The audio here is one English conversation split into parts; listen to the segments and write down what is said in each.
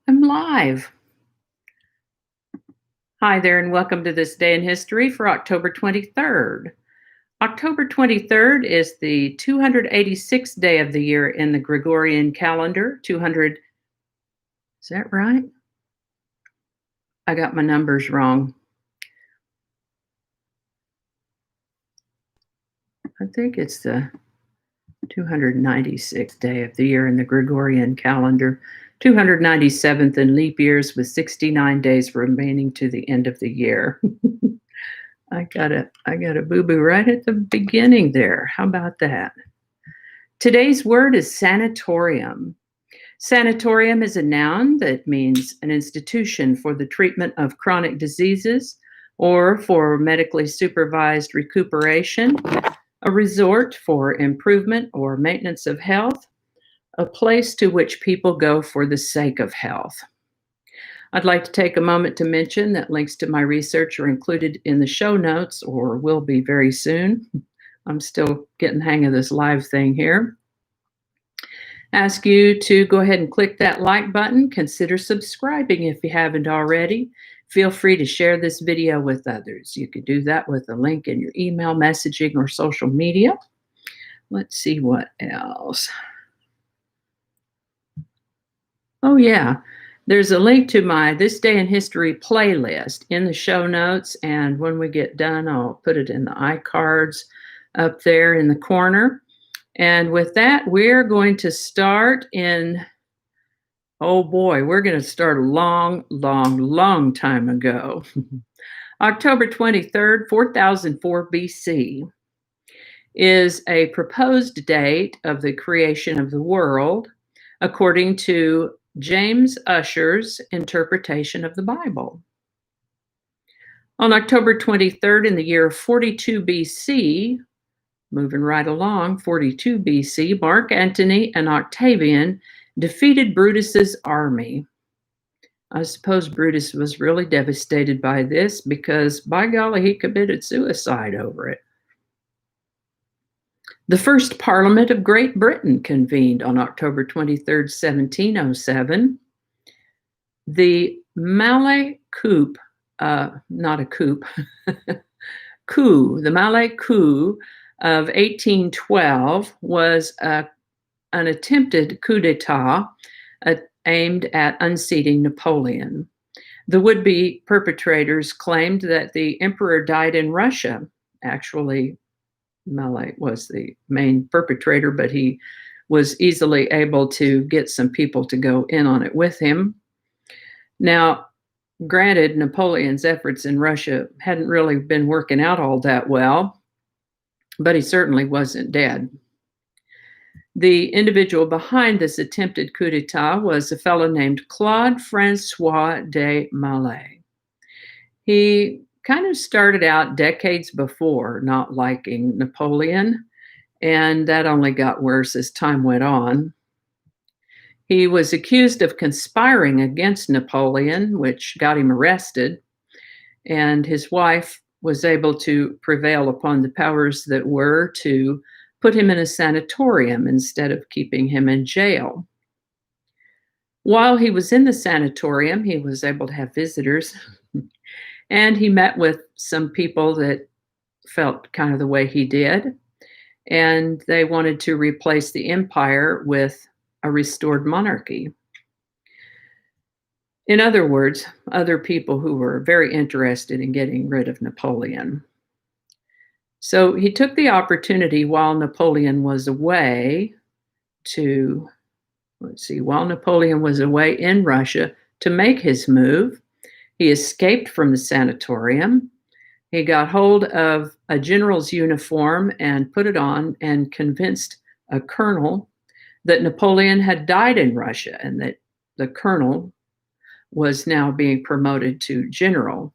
I'm live. Hi there, and welcome to this day in history for October 23rd. October 23rd is the 286th day of the year in the Gregorian calendar. 200, is that right? I got my numbers wrong. I think it's the 296th day of the year in the Gregorian calendar. 297th in leap years with 69 days remaining to the end of the year. I got a boo-boo right at the beginning there. How about that? Today's word is sanatorium. Sanatorium is a noun that means an institution for the treatment of chronic diseases or for medically supervised recuperation, a resort for improvement or maintenance of health, a place to which people go for the sake of health. I'd like to take a moment to mention that links to my research are included in the show notes or will be very soon. I'm still getting the hang of this live thing here. Ask you to go ahead and click that like button. Consider subscribing if you haven't already. Feel free to share this video with others. You could do that with a link in your email messaging or social media. Let's see what else. Oh yeah, there's a link to my This Day in History playlist in the show notes, and when we get done, I'll put it in the iCards up there in the corner. And with that, we're going to start in, oh boy, we're going to start a long time ago. October 23rd, 4004 BC is a proposed date of the creation of the world, according to James Ussher's interpretation of the Bible. On October 23rd, in the year 42 BC, moving right along, 42 BC, Mark Antony and Octavian defeated Brutus's army. I suppose Brutus was really devastated by this because, by golly, he committed suicide over it. The first Parliament of Great Britain convened on October 23rd, 1707. The Malay coup, not a coup, coup, the Malay coup of 1812 was an attempted coup d'etat aimed at unseating Napoleon. The would-be perpetrators claimed that the emperor died in Russia. Actually, Malay was the main perpetrator, but he was easily able to get some people to go in on it with him. Now, granted, Napoleon's efforts in Russia hadn't really been working out all that well, but he certainly wasn't dead. The individual behind this attempted coup d'etat was a fellow named Claude Francois de Malay. He kind of started out decades before not liking Napoleon, and that only got worse as time went on. He was accused of conspiring against Napoleon, which got him arrested, and his wife was able to prevail upon the powers that were to put him in a sanatorium instead of keeping him in jail. While he was in the sanatorium, he was able to have visitors, and he met with some people that felt kind of the way he did, and they wanted to replace the empire with a restored monarchy. In other words, other people who were very interested in getting rid of Napoleon. So he took the opportunity while Napoleon was away while Napoleon was away in Russia to make his move. He escaped from the sanatorium. He got hold of a general's uniform and put it on and convinced a colonel that Napoleon had died in Russia and that the colonel was now being promoted to general.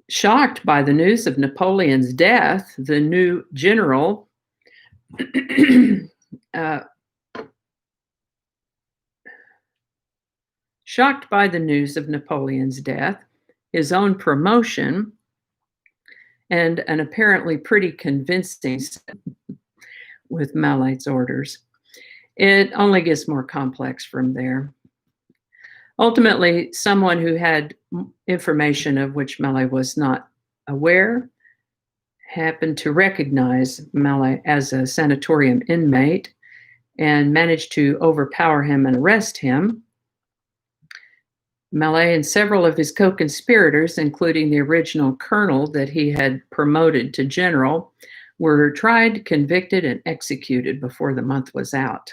Shocked by the news of Napoleon's death, the new general shocked by the news of Napoleon's death, his own promotion, and an apparently pretty convincing with Malay's orders. It only gets more complex from there. Ultimately, someone who had information of which Melé was not aware happened to recognize Melé as a sanatorium inmate and managed to overpower him and arrest him. Melé and several of his co-conspirators, including the original colonel that he had promoted to general, were tried, convicted, and executed before the month was out.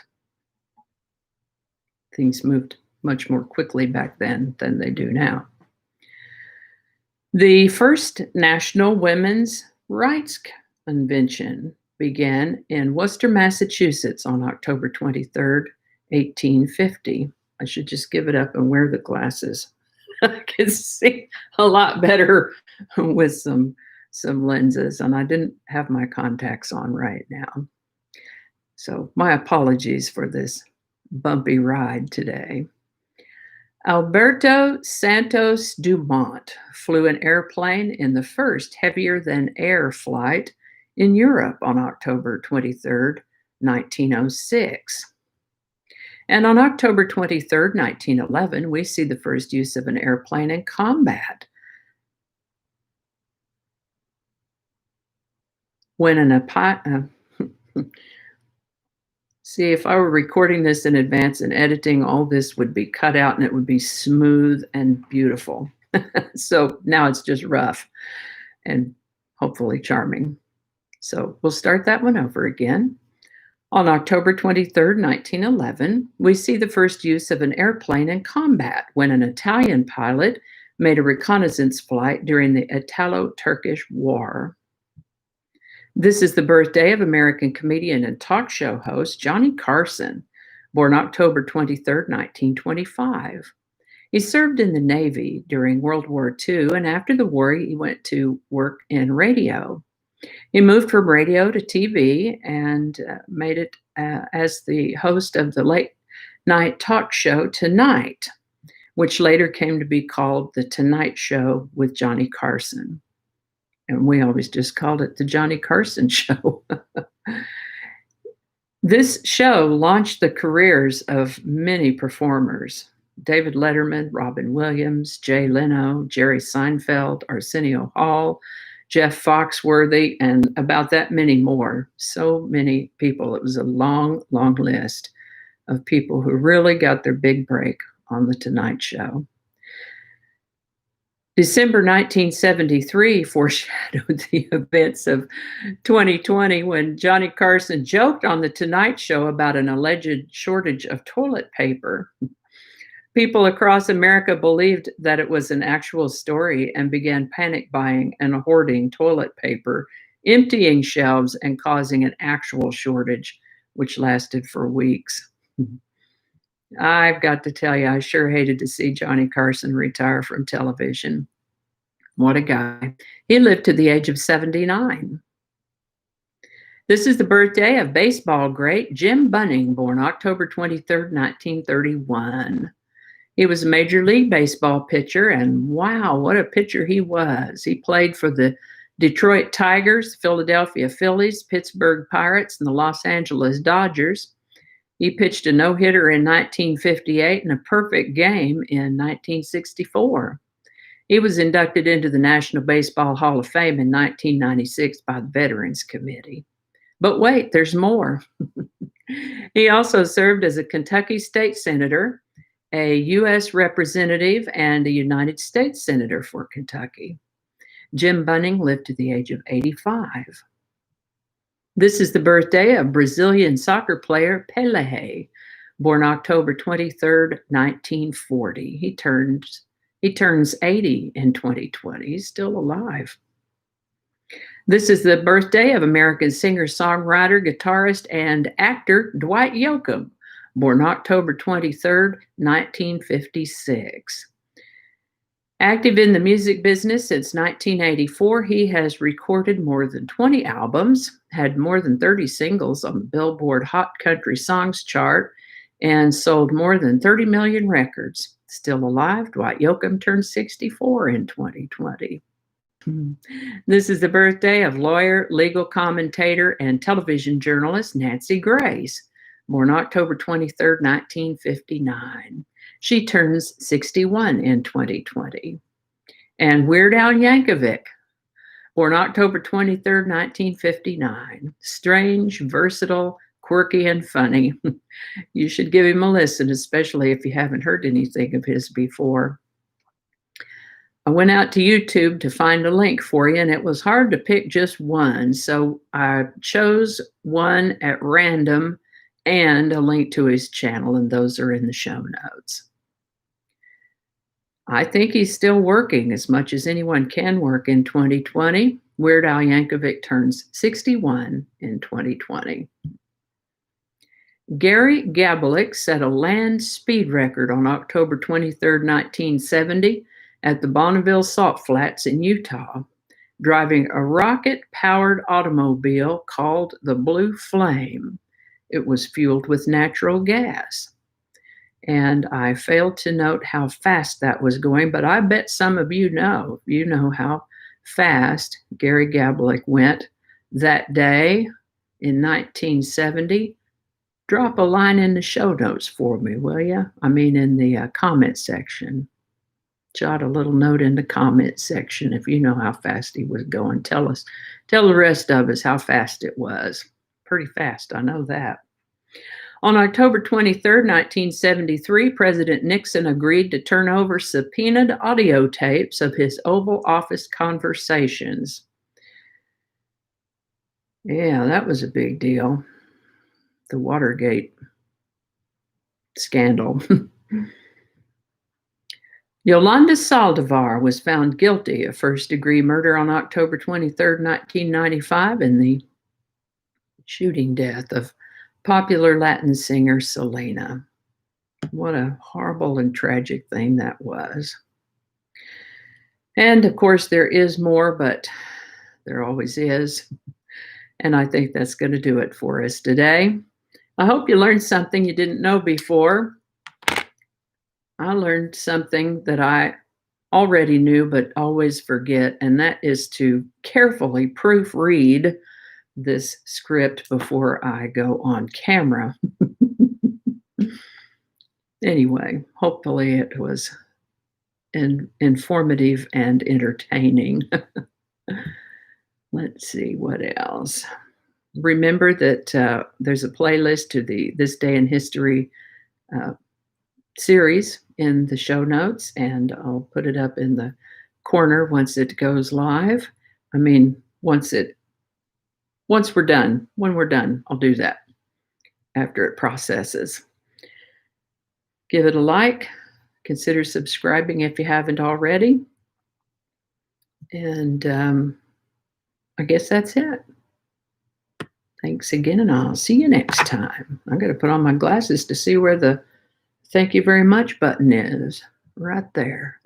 Things moved much more quickly back then than they do now. The first National Women's Rights Convention began in Worcester, Massachusetts on October 23rd, 1850. I should just give it up and wear the glasses. I can see a lot better with some lenses, and I didn't have my contacts on right now. So my apologies for this bumpy ride today. Alberto Santos Dumont flew an airplane in the first heavier-than-air flight in Europe on October 23rd, 1906. And on October 23rd, 1911, we see the first use of an airplane in combat. See, if I were recording this in advance and editing, all this would be cut out and it would be smooth and beautiful. So now it's just rough and hopefully charming. So we'll start that one over again. On October 23rd, 1911, we see the first use of an airplane in combat when an Italian pilot made a reconnaissance flight during the Italo-Turkish War. This is the birthday of American comedian and talk show host Johnny Carson, born October 23rd, 1925. He served in the Navy during World War II, and after the war, he went to work in radio. He moved from radio to TV and made it as the host of the late night talk show Tonight, which later came to be called The Tonight Show with Johnny Carson. And we always just called it The Johnny Carson Show. This show launched the careers of many performers: David Letterman, Robin Williams, Jay Leno, Jerry Seinfeld, Arsenio Hall, Jeff Foxworthy, and about that many more. So many people. It was a long, long list of people who really got their big break on The Tonight Show. December 1973 foreshadowed the events of 2020 when Johnny Carson joked on The Tonight Show about an alleged shortage of toilet paper. People across America believed that it was an actual story and began panic buying and hoarding toilet paper, emptying shelves and causing an actual shortage, which lasted for weeks. I've got to tell you, I sure hated to see Johnny Carson retire from television. What a guy. He lived to the age of 79. This is the birthday of baseball great Jim Bunning, born October 23rd, 1931. He was a Major League Baseball pitcher, and wow, what a pitcher he was. He played for the Detroit Tigers, Philadelphia Phillies, Pittsburgh Pirates, and the Los Angeles Dodgers. He pitched a no-hitter in 1958 and a perfect game in 1964. He was inducted into the National Baseball Hall of Fame in 1996 by the Veterans Committee. But wait, there's more. He also served as a Kentucky state senator, a U.S. representative, and a United States senator for Kentucky. Jim Bunning lived to the age of 85. This is the birthday of Brazilian soccer player Pelé, born October 23rd, 1940. He turns 80 in 2020. He's still alive. This is the birthday of American singer, songwriter, guitarist, and actor Dwight Yoakam, born October 23rd, 1956. Active in the music business since 1984, he has recorded more than 20 albums, had more than 30 singles on the Billboard Hot Country Songs chart, and sold more than 30 million records. Still alive, Dwight Yoakam turned 64 in 2020. This is the birthday of lawyer, legal commentator, and television journalist Nancy Grace, born October 23rd, 1959. She turns 61 in 2020. And Weird Al Yankovic, born October 23rd, 1959. Strange, versatile, quirky, and funny. You should give him a listen, especially if you haven't heard anything of his before. I went out to YouTube to find a link for you, and it was hard to pick just one. So I chose one at random and a link to his channel, and those are in the show notes. I think he's still working as much as anyone can work in 2020. Weird Al Yankovic turns 61 in 2020. Gary Gabelich set a land speed record on October 23rd, 1970 at the Bonneville Salt Flats in Utah, driving a rocket-powered automobile called the Blue Flame. It was fueled with natural gas. And I failed to note how fast that was going, but I bet some of you know. You know how fast Gary Gabelich went that day in 1970. Drop a line in the show notes for me, will you? I mean, in the comment section. Jot a little note in the comment section if you know how fast he was going. Tell the rest of us how fast it was. Pretty fast, I know that. On October 23rd, 1973, President Nixon agreed to turn over subpoenaed audio tapes of his Oval Office conversations. Yeah, that was a big deal. The Watergate scandal. Yolanda Saldivar was found guilty of first-degree murder on October 23rd, 1995 in the shooting death of popular Latin singer Selena. What a horrible and tragic thing that was. And of course, there is more, but there always is. And I think that's going to do it for us today. I hope you learned something you didn't know before. I learned something that I already knew but always forget, and that is to carefully proofread this script before I go on camera. Anyway, hopefully it was informative and entertaining. Let's see what else. Remember that there's a playlist to the This Day in History series in the show notes, and I'll put it up in the corner once it goes live. I mean, once we're done. When we're done, I'll do that after it processes. Give it a like. Consider subscribing if you haven't already. And I guess that's it. Thanks again, and I'll see you next time. I got to put on my glasses to see where the thank you very much button is. Right there.